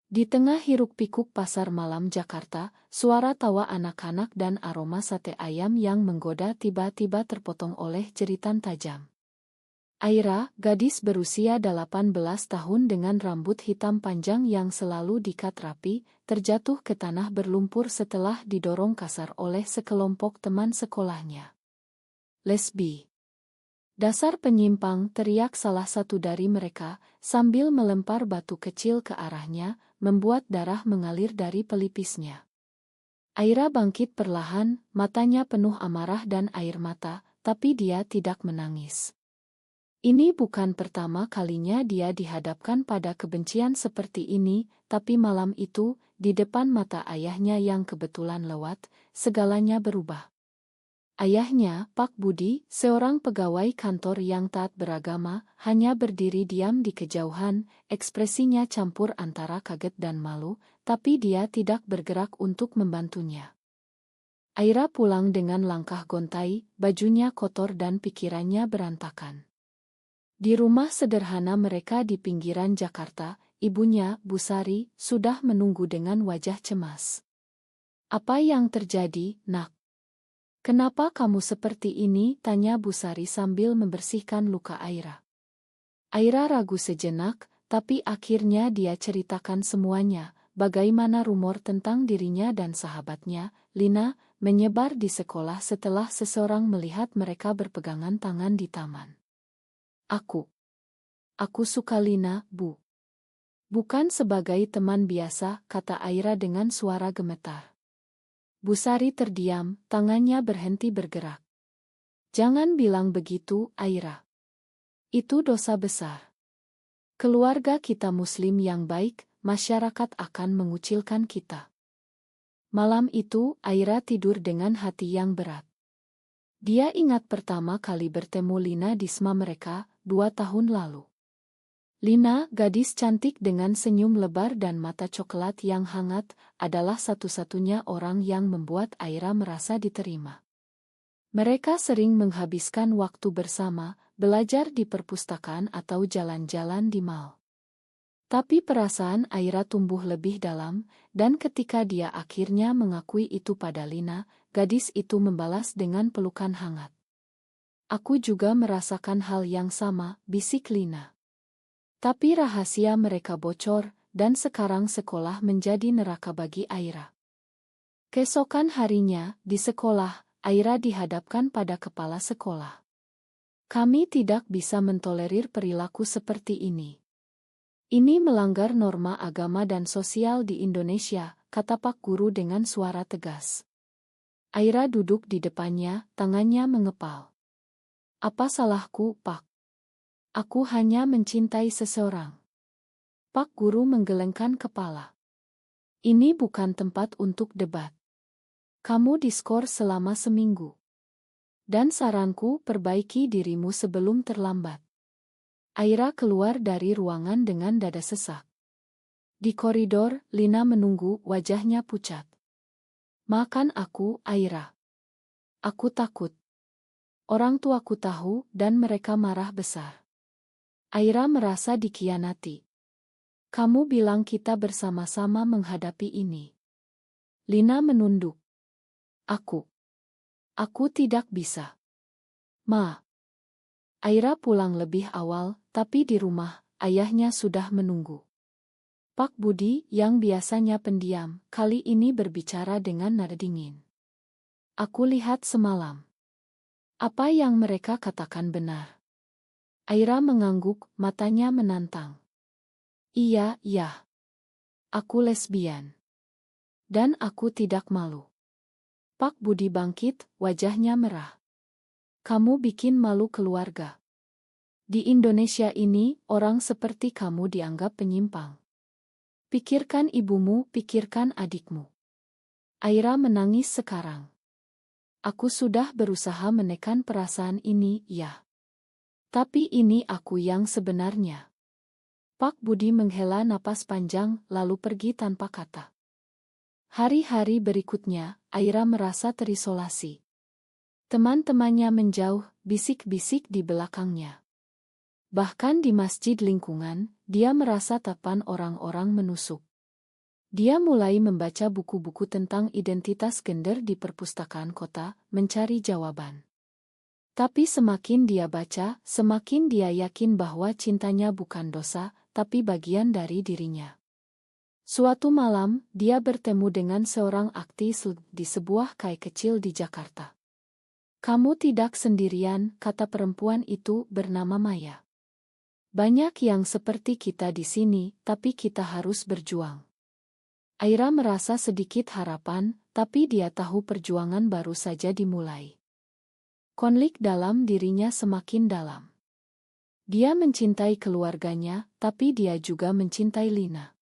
Di tengah hiruk-pikuk pasar malam Jakarta, suara tawa anak-anak dan aroma sate ayam yang menggoda tiba-tiba terpotong oleh jeritan tajam. Aira, gadis berusia 18 tahun dengan rambut hitam panjang yang selalu diikat rapi, terjatuh ke tanah berlumpur setelah didorong kasar oleh sekelompok teman sekolahnya. "Lesbi! Dasar penyimpang!" teriak salah satu dari mereka, sambil melempar batu kecil ke arahnya, membuat darah mengalir dari pelipisnya. Aira bangkit perlahan, matanya penuh amarah dan air mata, tapi dia tidak menangis. Ini bukan pertama kalinya dia dihadapkan pada kebencian seperti ini, tapi malam itu, di depan mata ayahnya yang kebetulan lewat, segalanya berubah. Ayahnya, Pak Budi, seorang pegawai kantor yang taat beragama, hanya berdiri diam di kejauhan, ekspresinya campur antara kaget dan malu, tapi dia tidak bergerak untuk membantunya. Aira pulang dengan langkah gontai, bajunya kotor dan pikirannya berantakan. Di rumah sederhana mereka di pinggiran Jakarta, ibunya, Bu Sari, sudah menunggu dengan wajah cemas. "Apa yang terjadi, Nak? Kenapa kamu seperti ini?" tanya Bu Sari sambil membersihkan luka Aira. Aira ragu sejenak, tapi akhirnya dia ceritakan semuanya, bagaimana rumor tentang dirinya dan sahabatnya, Lina, menyebar di sekolah setelah seseorang melihat mereka berpegangan tangan di taman. Aku suka Lina, Bu. Bukan sebagai teman biasa," kata Aira dengan suara gemetar. Bu Sari terdiam, tangannya berhenti bergerak. "Jangan bilang begitu, Aira. Itu dosa besar. Keluarga kita Muslim yang baik, masyarakat akan mengucilkan kita." Malam itu, Aira tidur dengan hati yang berat. Dia ingat pertama kali bertemu Lina di SMA mereka, 2 tahun lalu. Lina, gadis cantik dengan senyum lebar dan mata coklat yang hangat, adalah satu-satunya orang yang membuat Aira merasa diterima. Mereka sering menghabiskan waktu bersama, belajar di perpustakaan atau jalan-jalan di mal. Tapi perasaan Aira tumbuh lebih dalam, dan ketika dia akhirnya mengakui itu pada Lina, gadis itu membalas dengan pelukan hangat. "Aku juga merasakan hal yang sama," bisik Lina. Tapi rahasia mereka bocor, dan sekarang sekolah menjadi neraka bagi Aira. Keesokan harinya, di sekolah, Aira dihadapkan pada kepala sekolah. "Kami tidak bisa mentolerir perilaku seperti ini. Ini melanggar norma agama dan sosial di Indonesia," kata Pak Guru dengan suara tegas. Aira duduk di depannya, tangannya mengepal. "Apa salahku, Pak? Aku hanya mencintai seseorang." Pak Guru menggelengkan kepala. "Ini bukan tempat untuk debat. Kamu diskor selama seminggu. Dan saranku, perbaiki dirimu sebelum terlambat." Aira keluar dari ruangan dengan dada sesak. Di koridor, Lina menunggu, wajahnya pucat. "Maafkan aku, Aira. Aku takut. Orang tuaku tahu, dan mereka marah besar." Aira merasa dikhianati. "Kamu bilang kita bersama-sama menghadapi ini." Lina menunduk. Aku tidak bisa." "Ma." Aira pulang lebih awal, tapi di rumah, ayahnya sudah menunggu. Pak Budi, yang biasanya pendiam, kali ini berbicara dengan nada dingin. "Aku lihat semalam. Apa yang mereka katakan benar?" Aira mengangguk, matanya menantang. Iya. Aku lesbian. Dan aku tidak malu." Pak Budi bangkit, wajahnya merah. "Kamu bikin malu keluarga. Di Indonesia ini, orang seperti kamu dianggap penyimpang. Pikirkan ibumu, pikirkan adikmu." Aira menangis sekarang. "Aku sudah berusaha menekan perasaan ini, ya. Tapi ini aku yang sebenarnya." Pak Budi menghela napas panjang, lalu pergi tanpa kata. Hari-hari berikutnya, Aira merasa terisolasi. Teman-temannya menjauh, bisik-bisik di belakangnya. Bahkan di masjid lingkungan, dia merasa tapan orang-orang menusuk. Dia mulai membaca buku-buku tentang identitas gender di perpustakaan kota, mencari jawaban. Tapi semakin dia baca, semakin dia yakin bahwa cintanya bukan dosa, tapi bagian dari dirinya. Suatu malam, dia bertemu dengan seorang aktis di sebuah kai kecil di Jakarta. "Kamu tidak sendirian," kata perempuan itu bernama Maya. "Banyak yang seperti kita di sini, tapi kita harus berjuang." Aira merasa sedikit harapan, tapi dia tahu perjuangan baru saja dimulai. Konflik dalam dirinya semakin dalam. Dia mencintai keluarganya, tapi dia juga mencintai Lina.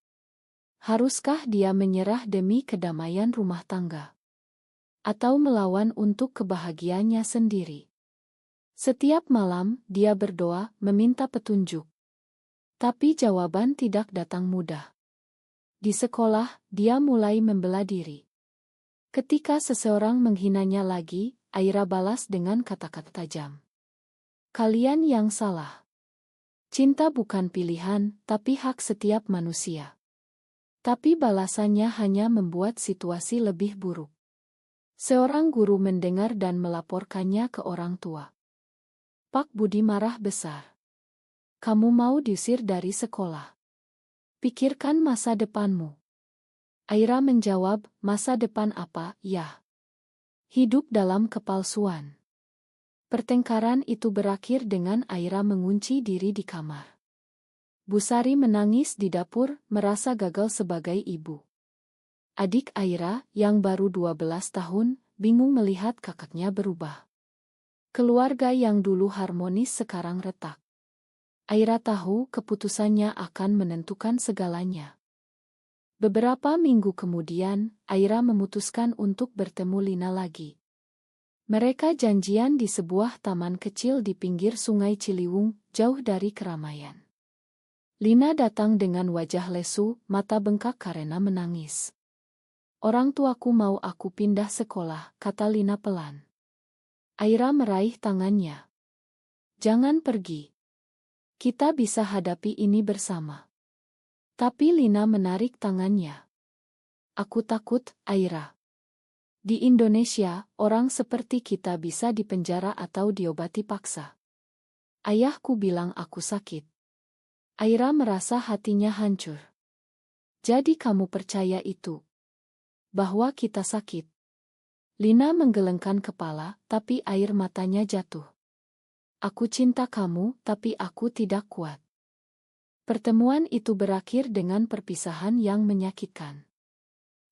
Haruskah dia menyerah demi kedamaian rumah tangga? Atau melawan untuk kebahagiaannya sendiri? Setiap malam, dia berdoa, meminta petunjuk. Tapi jawaban tidak datang mudah. Di sekolah, dia mulai membela diri. Ketika seseorang menghinanya lagi, Aira balas dengan kata-kata tajam. "Kalian yang salah. Cinta bukan pilihan, tapi hak setiap manusia." Tapi balasannya hanya membuat situasi lebih buruk. Seorang guru mendengar dan melaporkannya ke orang tua. Pak Budi marah besar. "Kamu mau diusir dari sekolah? Pikirkan masa depanmu." Aira menjawab, "Masa depan apa, ya? Hidup dalam kepalsuan." Pertengkaran itu berakhir dengan Aira mengunci diri di kamar. Busari menangis di dapur, merasa gagal sebagai ibu. Adik Aira, yang baru 12 tahun, bingung melihat kakaknya berubah. Keluarga yang dulu harmonis sekarang retak. Aira tahu keputusannya akan menentukan segalanya. Beberapa minggu kemudian, Aira memutuskan untuk bertemu Lina lagi. Mereka janjian di sebuah taman kecil di pinggir Sungai Ciliwung, jauh dari keramaian. Lina datang dengan wajah lesu, mata bengkak karena menangis. "Orang tuaku mau aku pindah sekolah," kata Lina pelan. Aira meraih tangannya. "Jangan pergi. Kita bisa hadapi ini bersama." Tapi Lina menarik tangannya. "Aku takut, Aira. Di Indonesia, orang seperti kita bisa dipenjara atau diobati paksa. Ayahku bilang aku sakit." Aira merasa hatinya hancur. "Jadi kamu percaya itu? Bahwa kita sakit?" Lina menggelengkan kepala, tapi air matanya jatuh. "Aku cinta kamu, tapi aku tidak kuat." Pertemuan itu berakhir dengan perpisahan yang menyakitkan.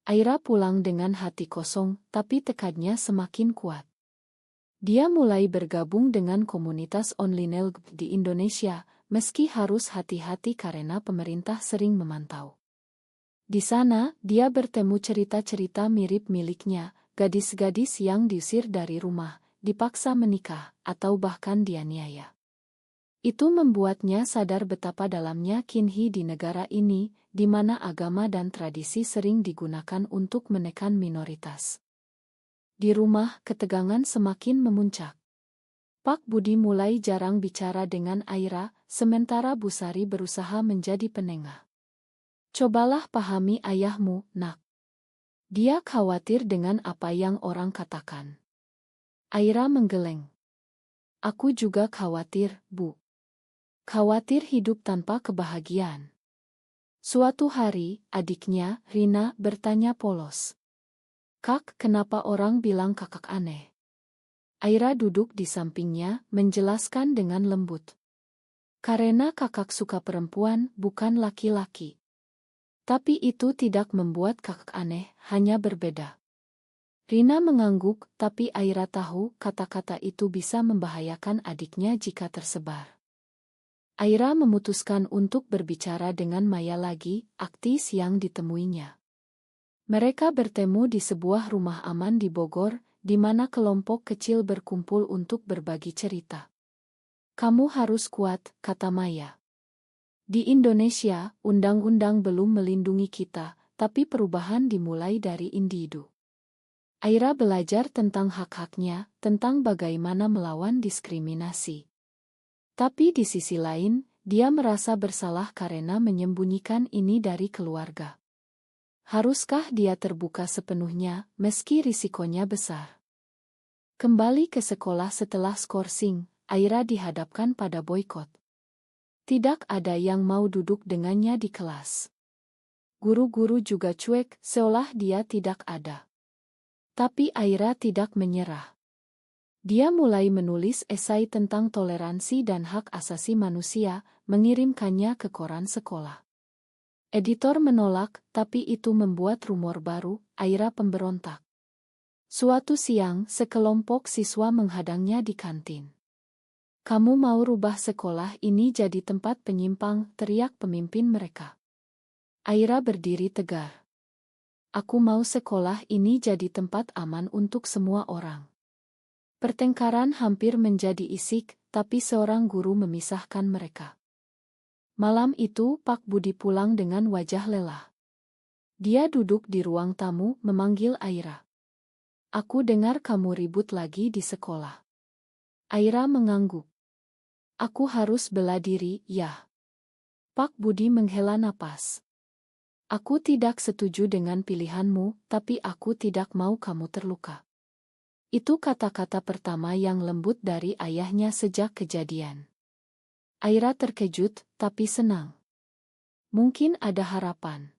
Aira pulang dengan hati kosong, tapi tekadnya semakin kuat. Dia mulai bergabung dengan komunitas online di Indonesia, meski harus hati-hati karena pemerintah sering memantau. Di sana, dia bertemu cerita-cerita mirip miliknya, gadis-gadis yang diusir dari rumah, dipaksa menikah, atau bahkan dianiaya. Itu membuatnya sadar betapa dalamnya kinhi di negara ini, di mana agama dan tradisi sering digunakan untuk menekan minoritas. Di rumah, ketegangan semakin memuncak. Pak Budi mulai jarang bicara dengan Aira, sementara Busari berusaha menjadi penengah. "Cobalah pahami ayahmu, Nak. Dia khawatir dengan apa yang orang katakan." Aira menggeleng. "Aku juga khawatir, Bu. Khawatir hidup tanpa kebahagiaan." Suatu hari, adiknya, Rina, bertanya polos. "Kak, kenapa orang bilang kakak aneh?" Aira duduk di sampingnya, menjelaskan dengan lembut. "Karena kakak suka perempuan, bukan laki-laki. Tapi itu tidak membuat kakak aneh, hanya berbeda." Rina mengangguk, tapi Aira tahu kata-kata itu bisa membahayakan adiknya jika tersebar. Aira memutuskan untuk berbicara dengan Maya lagi, aktis yang ditemuinya. Mereka bertemu di sebuah rumah aman di Bogor, di mana kelompok kecil berkumpul untuk berbagi cerita. "Kamu harus kuat," kata Maya. "Di Indonesia, undang-undang belum melindungi kita, tapi perubahan dimulai dari individu." Aira belajar tentang hak-haknya, tentang bagaimana melawan diskriminasi. Tapi di sisi lain, dia merasa bersalah karena menyembunyikan ini dari keluarga. Haruskah dia terbuka sepenuhnya, meski risikonya besar? Kembali ke sekolah setelah skorsing, Aira dihadapkan pada boykot. Tidak ada yang mau duduk dengannya di kelas. Guru-guru juga cuek, seolah dia tidak ada. Tapi Aira tidak menyerah. Dia mulai menulis esai tentang toleransi dan hak asasi manusia, mengirimkannya ke koran sekolah. Editor menolak, tapi itu membuat rumor baru, Aira pemberontak. Suatu siang, sekelompok siswa menghadangnya di kantin. "Kamu mau rubah sekolah ini jadi tempat penyimpang," teriak pemimpin mereka. Aira berdiri tegar. "Aku mau sekolah ini jadi tempat aman untuk semua orang." Pertengkaran hampir menjadi isik, tapi seorang guru memisahkan mereka. Malam itu, Pak Budi pulang dengan wajah lelah. Dia duduk di ruang tamu, memanggil Aira. "Aku dengar kamu ribut lagi di sekolah." Aira mengangguk. "Aku harus bela diri, ya." Pak Budi menghela napas. "Aku tidak setuju dengan pilihanmu, tapi aku tidak mau kamu terluka." Itu kata-kata pertama yang lembut dari ayahnya sejak kejadian. Aira terkejut, tapi senang. Mungkin ada harapan.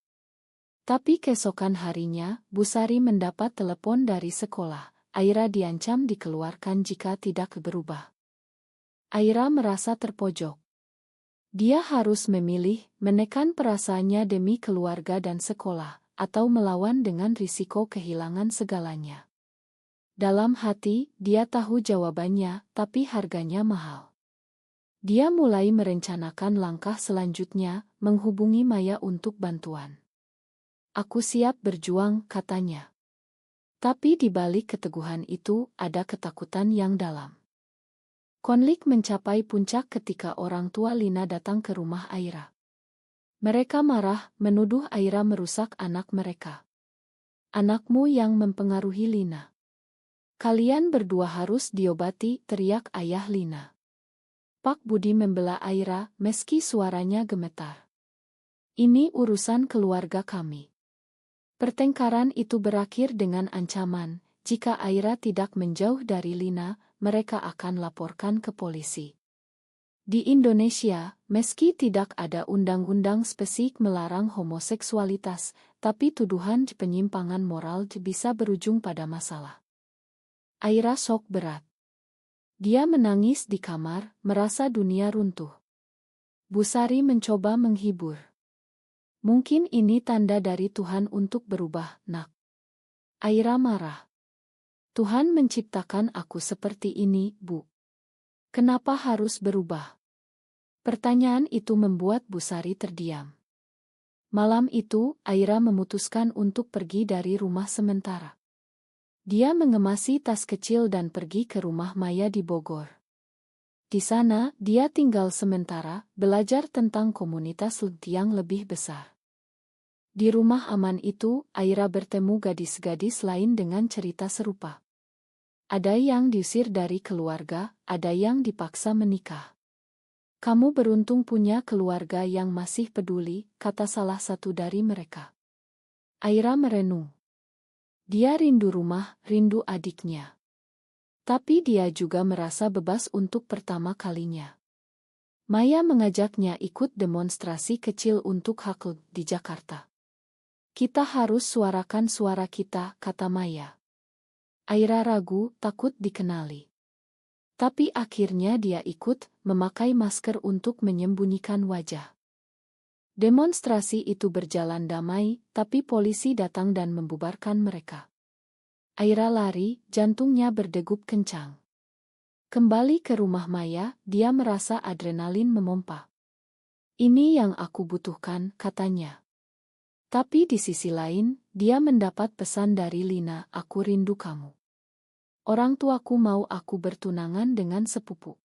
Tapi keesokan harinya, Bu Sari mendapat telepon dari sekolah. Aira diancam dikeluarkan jika tidak berubah. Aira merasa terpojok. Dia harus memilih, menekan perasaannya demi keluarga dan sekolah, atau melawan dengan risiko kehilangan segalanya. Dalam hati, dia tahu jawabannya, tapi harganya mahal. Dia mulai merencanakan langkah selanjutnya, menghubungi Maya untuk bantuan. "Aku siap berjuang," katanya. Tapi di balik keteguhan itu, ada ketakutan yang dalam. Konflik mencapai puncak ketika orang tua Lina datang ke rumah Aira. Mereka marah, menuduh Aira merusak anak mereka. "Anakmu yang mempengaruhi Lina. Kalian berdua harus diobati," teriak ayah Lina. Pak Budi membela Aira, meski suaranya gemetar. "Ini urusan keluarga kami." Pertengkaran itu berakhir dengan ancaman, jika Aira tidak menjauh dari Lina, mereka akan laporkan ke polisi. Di Indonesia, meski tidak ada undang-undang spesifik melarang homoseksualitas, tapi tuduhan penyimpangan moral bisa berujung pada masalah. Aira shock berat. Dia menangis di kamar, merasa dunia runtuh. Bu Sari mencoba menghibur. "Mungkin ini tanda dari Tuhan untuk berubah, Nak." Aira marah. "Tuhan menciptakan aku seperti ini, Bu. Kenapa harus berubah?" Pertanyaan itu membuat Bu Sari terdiam. Malam itu, Aira memutuskan untuk pergi dari rumah sementara. Dia mengemasi tas kecil dan pergi ke rumah Maya di Bogor. Di sana, dia tinggal sementara, belajar tentang komunitas yang lebih besar. Di rumah aman itu, Aira bertemu gadis-gadis lain dengan cerita serupa. Ada yang diusir dari keluarga, ada yang dipaksa menikah. "Kamu beruntung punya keluarga yang masih peduli," kata salah satu dari mereka. Aira merenung. Dia rindu rumah, rindu adiknya. Tapi dia juga merasa bebas untuk pertama kalinya. Maya mengajaknya ikut demonstrasi kecil untuk hak di Jakarta. "Kita harus suarakan suara kita," kata Maya. Aira ragu, takut dikenali. Tapi akhirnya dia ikut, memakai masker untuk menyembunyikan wajah. Demonstrasi itu berjalan damai, tapi polisi datang dan membubarkan mereka. Aira lari, jantungnya berdegup kencang. Kembali ke rumah Maya, dia merasa adrenalin memompa. "Ini yang aku butuhkan," katanya. Tapi di sisi lain, dia mendapat pesan dari Lina, "Aku rindu kamu. Orang tuaku mau aku bertunangan dengan sepupu."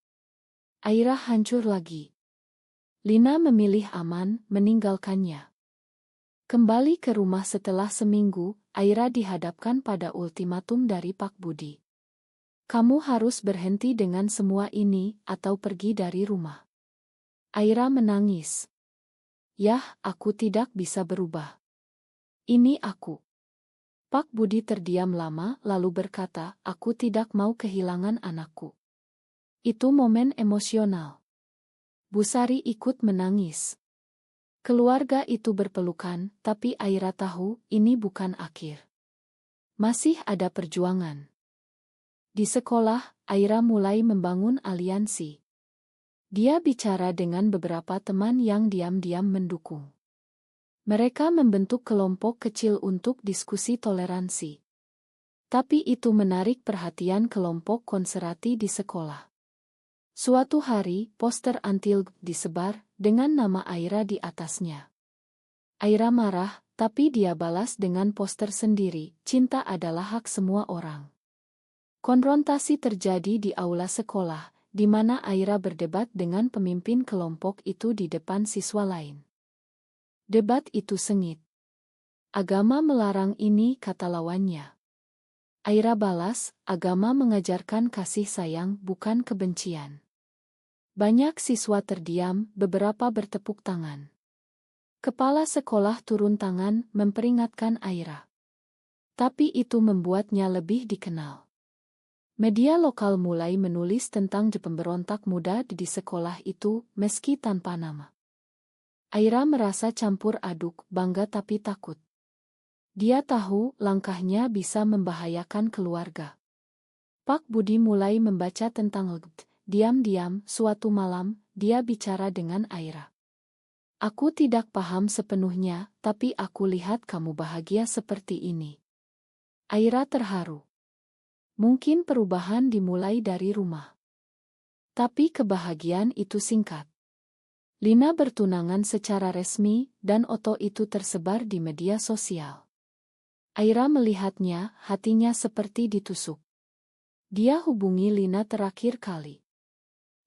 Aira hancur lagi. Lina memilih aman, meninggalkannya. Kembali ke rumah setelah seminggu, Aira dihadapkan pada ultimatum dari Pak Budi. "Kamu harus berhenti dengan semua ini, atau pergi dari rumah." Aira menangis. "Yah, aku tidak bisa berubah. Ini aku. Pak Budi terdiam lama lalu berkata, aku tidak mau kehilangan anakku. Itu momen emosional. Bu Sari ikut menangis. Keluarga itu berpelukan, tapi Aira tahu ini bukan akhir. Masih ada perjuangan. Di sekolah, Aira mulai membangun aliansi. Dia bicara dengan beberapa teman yang diam-diam mendukung. Mereka membentuk kelompok kecil untuk diskusi toleransi. Tapi itu menarik perhatian kelompok konservatif di sekolah. Suatu hari, poster anti-LGBT disebar dengan nama Aira di atasnya. Aira marah, tapi dia balas dengan poster sendiri, cinta adalah hak semua orang. Konfrontasi terjadi di aula sekolah, di mana Aira berdebat dengan pemimpin kelompok itu di depan siswa lain. Debat itu sengit. Agama melarang ini, kata lawannya. Aira balas, agama mengajarkan kasih sayang, bukan kebencian. Banyak siswa terdiam, beberapa bertepuk tangan. Kepala sekolah turun tangan, memperingatkan Aira. Tapi itu membuatnya lebih dikenal. Media lokal mulai menulis tentang pemberontak muda di sekolah itu, meski tanpa nama. Aira merasa campur aduk, bangga tapi takut. Dia tahu langkahnya bisa membahayakan keluarga. Pak Budi mulai membaca tentang LGBT. Diam-diam, suatu malam, dia bicara dengan Aira. Aku tidak paham sepenuhnya, tapi aku lihat kamu bahagia seperti ini. Aira terharu. Mungkin perubahan dimulai dari rumah. Tapi kebahagiaan itu singkat. Lina bertunangan secara resmi, dan foto itu tersebar di media sosial. Aira melihatnya, hatinya seperti ditusuk. Dia hubungi Lina terakhir kali.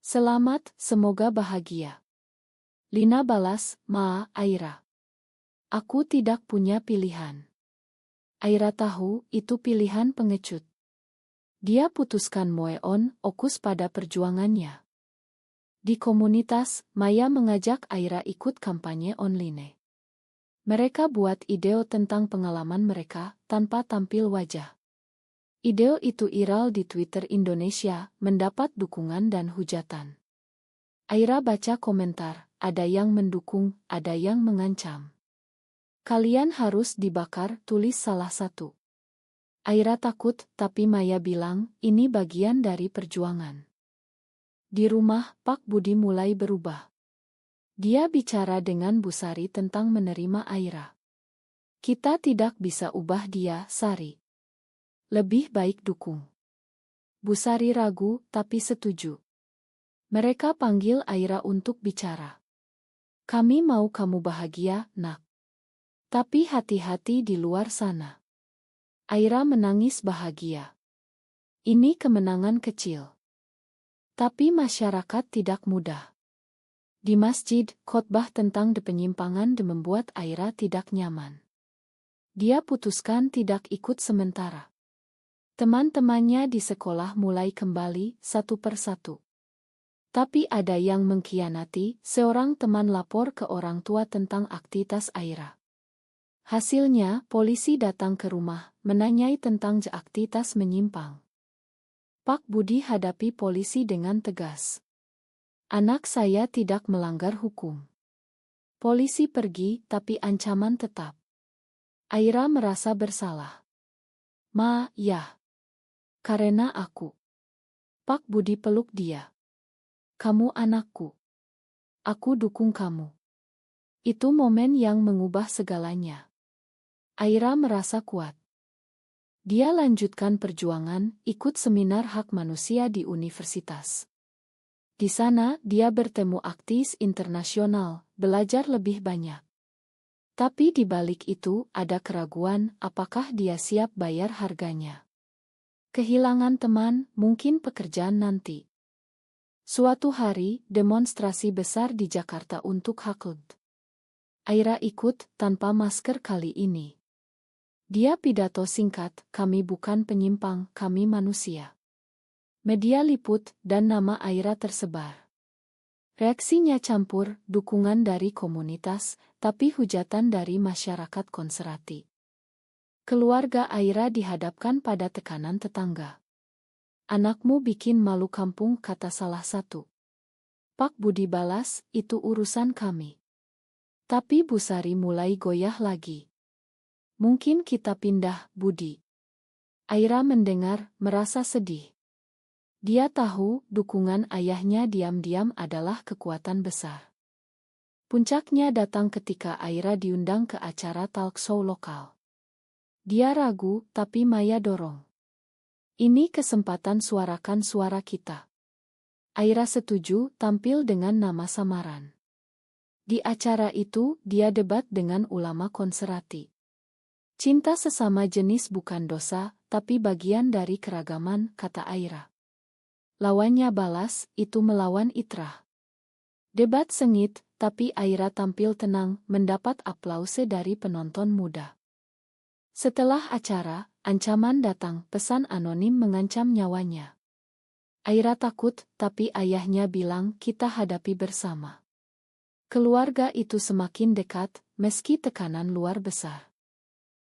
Selamat, semoga bahagia. Lina balas, Ma, Aira. Aku tidak punya pilihan. Aira tahu itu pilihan pengecut. Dia putuskan fokus pada perjuangannya. Di komunitas, Maya mengajak Aira ikut kampanye online. Mereka buat ide tentang pengalaman mereka, tanpa tampil wajah. Ide itu viral di Twitter Indonesia, mendapat dukungan dan hujatan. Aira baca komentar, ada yang mendukung, ada yang mengancam. Kalian harus dibakar, tulis salah satu. Aira takut, tapi Maya bilang, ini bagian dari perjuangan. Di rumah, Pak Budi mulai berubah. Dia bicara dengan Bu Sari tentang menerima Aira. Kita tidak bisa ubah dia, Sari. Lebih baik dukung. Bu Sari ragu, tapi setuju. Mereka panggil Aira untuk bicara. Kami mau kamu bahagia, nak. Tapi hati-hati di luar sana. Aira menangis bahagia. Ini kemenangan kecil. Tapi masyarakat tidak mudah. Di masjid, khotbah tentang penyimpangan membuat Aira tidak nyaman. Dia putuskan tidak ikut sementara. Teman-temannya di sekolah mulai kembali, satu persatu. Tapi ada yang mengkhianati, seorang teman lapor ke orang tua tentang aktivitas Aira. Hasilnya, polisi datang ke rumah, menanyai tentang aktivitas menyimpang. Pak Budi hadapi polisi dengan tegas. Anak saya tidak melanggar hukum. Polisi pergi, tapi ancaman tetap. Aira merasa bersalah. Ma, ya. Karena aku. Pak Budi peluk dia. Kamu anakku. Aku dukung kamu. Itu momen yang mengubah segalanya. Aira merasa kuat. Dia lanjutkan perjuangan, ikut seminar hak manusia di universitas. Di sana, dia bertemu aktivis internasional, belajar lebih banyak. Tapi di balik itu, ada keraguan, apakah dia siap bayar harganya. Kehilangan teman, mungkin pekerjaan nanti. Suatu hari, demonstrasi besar di Jakarta untuk hak LGBT. Aira ikut, tanpa masker kali ini. Dia pidato singkat, kami bukan penyimpang, kami manusia. Media liput, dan nama Aira tersebar. Reaksinya campur, dukungan dari komunitas, tapi hujatan dari masyarakat konservatif. Keluarga Aira dihadapkan pada tekanan tetangga. Anakmu bikin malu kampung, kata salah satu. Pak Budi balas, itu urusan kami. Tapi Bu Sari mulai goyah lagi. Mungkin kita pindah, Budi. Aira mendengar, merasa sedih. Dia tahu dukungan ayahnya diam-diam adalah kekuatan besar. Puncaknya datang ketika Aira diundang ke acara talk show lokal. Dia ragu, tapi Maya dorong. Ini kesempatan suarakan suara kita. Aira setuju, tampil dengan nama samaran. Di acara itu, dia debat dengan ulama konservatif. Cinta sesama jenis bukan dosa, tapi bagian dari keragaman, kata Aira. Lawannya balas, itu melawan fitrah. Debat sengit, tapi Aira tampil tenang, mendapat aplause dari penonton muda. Setelah acara, ancaman datang, pesan anonim mengancam nyawanya. Aira takut, tapi ayahnya bilang kita hadapi bersama. Keluarga itu semakin dekat, meski tekanan luar besar.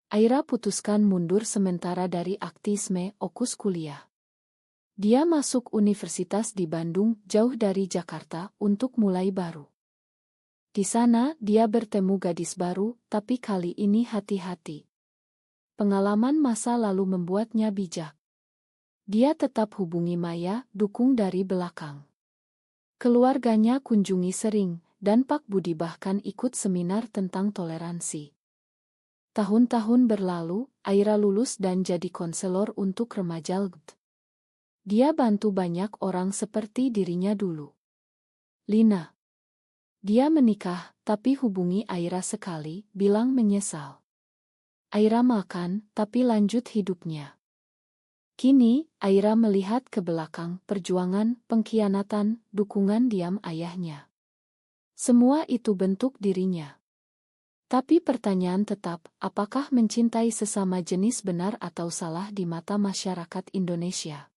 Aira putuskan mundur sementara dari aktivisme, fokus kuliah. Dia masuk universitas di Bandung, jauh dari Jakarta, untuk mulai baru. Di sana, dia bertemu gadis baru, tapi kali ini hati-hati. Pengalaman masa lalu membuatnya bijak. Dia tetap hubungi Maya, dukung dari belakang. Keluarganya kunjungi sering, dan Pak Budi bahkan ikut seminar tentang toleransi. Tahun-tahun berlalu, Aira lulus dan jadi konselor untuk remaja LGBT. Dia bantu banyak orang seperti dirinya dulu. Lina. Dia menikah, tapi hubungi Aira sekali, bilang menyesal. Aira makan, tapi lanjut hidupnya. Kini, Aira melihat ke belakang, perjuangan, pengkhianatan, dukungan diam ayahnya. Semua itu bentuk dirinya. Tapi pertanyaan tetap, apakah mencintai sesama jenis benar atau salah di mata masyarakat Indonesia?